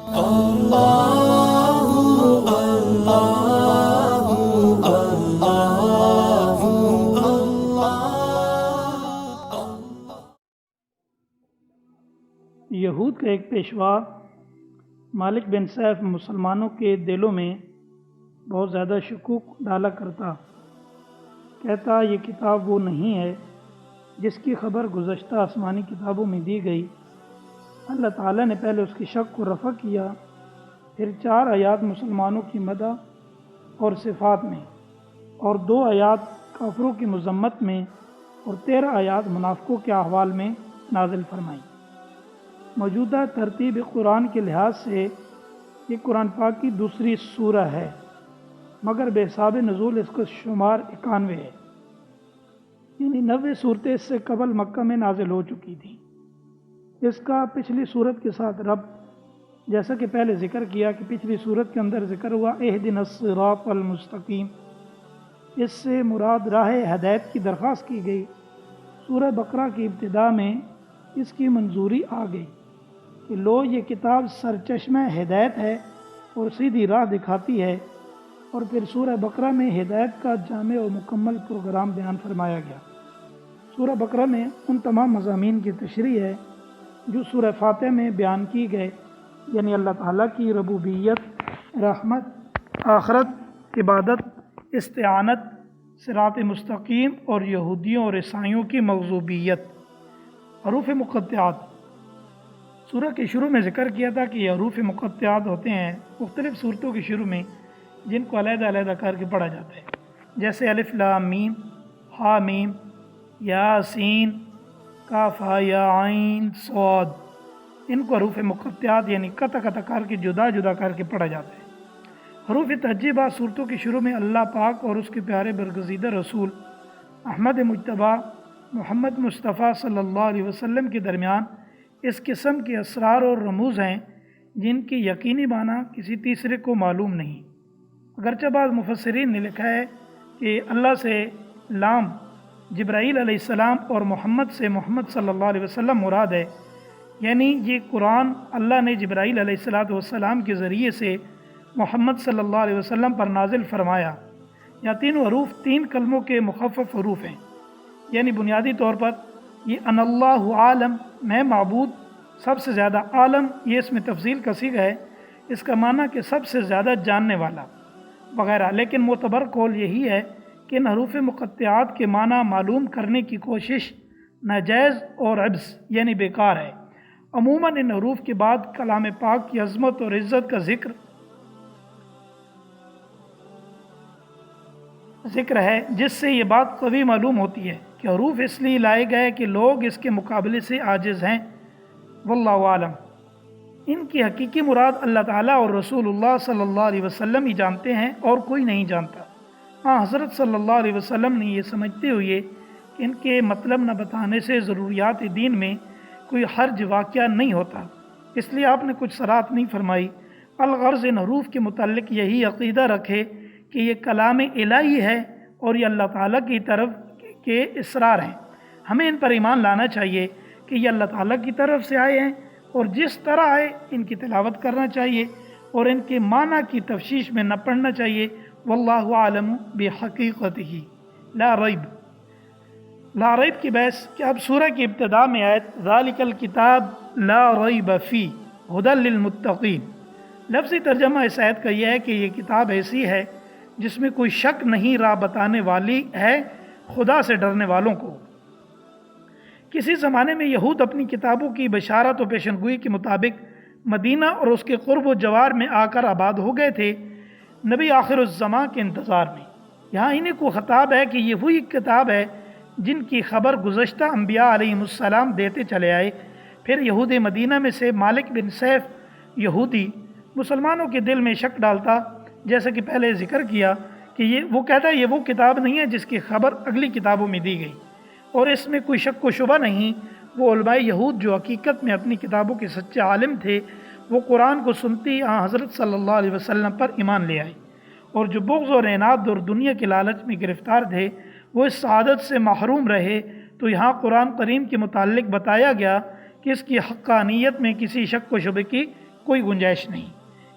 یہود کا ایک پیشوا مالک بن سیف مسلمانوں کے دلوں میں بہت زیادہ شکوک ڈالا کرتا، کہتا یہ کتاب وہ نہیں ہے جس کی خبر گزشتہ آسمانی کتابوں میں دی گئی۔ اللہ تعالیٰ نے پہلے اس کی شک کو رفع کیا، پھر 4 آیات مسلمانوں کی مدح اور صفات میں، اور 2 آیات کافروں کی مذمت میں، اور 13 آیات منافقوں کے احوال میں نازل فرمائی۔ موجودہ ترتیب قرآن کے لحاظ سے یہ قرآن پاک کی دوسری سورہ ہے، مگر بے حساب نزول اس کا شمار 91 ہے، یعنی 90 صورتیں اس سے قبل مکہ میں نازل ہو چکی تھیں۔ اس کا پچھلی صورت کے ساتھ ربط، جیسا کہ پہلے ذکر کیا کہ پچھلی صورت کے اندر ذکر ہوا اہدنا الصراط المستقیم، اس سے مراد راہ ہدایت کی درخواست کی گئی۔ سورہ بقرہ کی ابتدا میں اس کی منظوری آ گئی کہ لو یہ کتاب سرچشمہ ہدایت ہے اور سیدھی راہ دکھاتی ہے، اور پھر سورہ بقرہ میں ہدایت کا جامع و مکمل پروگرام بیان فرمایا گیا۔ سورہ بقرہ میں ان تمام مضامین کی تشریح ہے جو سورہ فاتحہ میں بیان کی گئے، یعنی اللہ تعالیٰ کی ربوبیت، رحمت، آخرت، عبادت، استعانت، صراط مستقیم، اور یہودیوں اور عیسائیوں کی مغضوبیت۔ حروف مقطعات، سورہ کے شروع میں ذکر کیا تھا کہ یہ حروف مقطعات ہوتے ہیں مختلف صورتوں کے شروع میں جن کو علیحدہ علیحدہ کر کے پڑھا جاتا ہے، جیسے الف لام میم، ہا میم، یا سین، کاف ہا یا عین صاد۔ ان کو حروف مقطعات یعنی قطع قطع کر کے جدا جدا کر کے پڑھا جاتا ہے۔ حروف تہجی بعض صورتوں کے شروع میں اللہ پاک اور اس کے پیارے برگزیدہ رسول احمد مجتبیٰ محمد مصطفیٰ صلی اللہ علیہ وسلم کے درمیان اس قسم کے اسرار اور رموز ہیں جن کی یقینی معنی کسی تیسرے کو معلوم نہیں۔ اگرچہ بعض مفسرین نے لکھا ہے کہ اللہ سے لام جبرائیل علیہ السلام اور محمد سے محمد صلی اللہ علیہ وسلم مراد ہے، یعنی یہ قرآن اللہ نے جبرائیل علیہ السلام کے ذریعے سے محمد صلی اللہ علیہ وسلم پر نازل فرمایا۔ یا تینوں حروف 3 کلموں کے مخفف حروف ہیں، یعنی بنیادی طور پر یہ ان اللہ عالم، میں معبود سب سے زیادہ، عالم یہ اس میں تفضیل کا صیغہ ہے، اس کا معنی کہ سب سے زیادہ جاننے والا وغیرہ۔ لیکن معتبر قول یہی ہے کہ ان حروف مقطعات کے معنی معلوم کرنے کی کوشش ناجائز اور عبث یعنی بیکار ہے۔ عموماً ان حروف کے بعد کلام پاک کی عظمت اور عزت کا ذکر ہے، جس سے یہ بات قوی معلوم ہوتی ہے کہ حروف اس لیے لائے گئے کہ لوگ اس کے مقابلے سے عاجز ہیں۔ واللہ عالم، ان کی حقیقی مراد اللہ تعالیٰ اور رسول اللہ صلی اللہ علیہ وسلم ہی جانتے ہیں اور کوئی نہیں جانتا۔ ہاں، حضرت صلی اللہ علیہ وسلم نے یہ سمجھتے ہوئے کہ ان کے مطلب نہ بتانے سے ضروریات دین میں کوئی حرج واقعہ نہیں ہوتا، اس لیے آپ نے کچھ صراحت نہیں فرمائی۔ الغرض ان حروف کے متعلق یہی عقیدہ رکھے کہ یہ کلام الہی ہے اور یہ اللہ تعالیٰ کی طرف کے اسرار ہیں۔ ہمیں ان پر ایمان لانا چاہیے کہ یہ اللہ تعالیٰ کی طرف سے آئے ہیں، اور جس طرح آئے ان کی تلاوت کرنا چاہیے اور ان کے معنی کی تفشیش میں نہ پڑھنا چاہیے۔ واللہ عالم بحقیقتہ لا ریب۔ لا ریب کی بحث کہ اب سورہ کی ابتدا میں آیت ذالک الکتاب لا ریب فی ھدی للمتقین، لفظی ترجمہ اس آیت کا یہ ہے کہ یہ کتاب ایسی ہے جس میں کوئی شک نہیں، راہ بتانے والی ہے خدا سے ڈرنے والوں کو۔ کسی زمانے میں یہود اپنی کتابوں کی بشارت و پیشنگوئی کے مطابق مدینہ اور اس کے قرب و جوار میں آ کر آباد ہو گئے تھے، نبی آخر الزماں کے انتظار میں۔ یہاں انہیں کو خطاب ہے کہ یہ وہی کتاب ہے جن کی خبر گزشتہ انبیاء علیہ السلام دیتے چلے آئے۔ پھر یہود مدینہ میں سے مالک بن سیف یہودی مسلمانوں کے دل میں شک ڈالتا، جیسا کہ پہلے ذکر کیا کہ وہ کہتا ہے یہ وہ کتاب نہیں ہے جس کی خبر اگلی کتابوں میں دی گئی، اور اس میں کوئی شک و شبہ نہیں۔ وہ علماء یہود جو حقیقت میں اپنی کتابوں کے سچے عالم تھے، وہ قرآن کو سنتی حضرت صلی اللہ علیہ وسلم پر ایمان لے آئے، اور جو بغض اور عناد اور دنیا کے لالچ میں گرفتار تھے وہ اس سعادت سے محروم رہے۔ تو یہاں قرآن کریم کے متعلق بتایا گیا کہ اس کی حقانیت میں کسی شک و شبہ کی کوئی گنجائش نہیں۔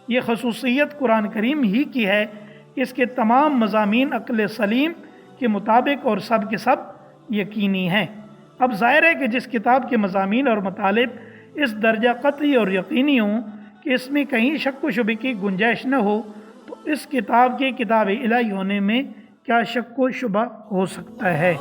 یہ خصوصیت قرآن کریم ہی کی ہے کہ اس کے تمام مضامین عقل سلیم کے مطابق اور سب کے سب یقینی ہیں۔ اب ظاہر ہے کہ جس کتاب کے مضامین اور مطالب اس درجہ قطعی اور یقینی ہوں کہ اس میں کہیں شک و شبہ کی گنجائش نہ ہو، تو اس کتاب کے کتاب الہی ہونے میں کیا شک و شبہ ہو سکتا ہے؟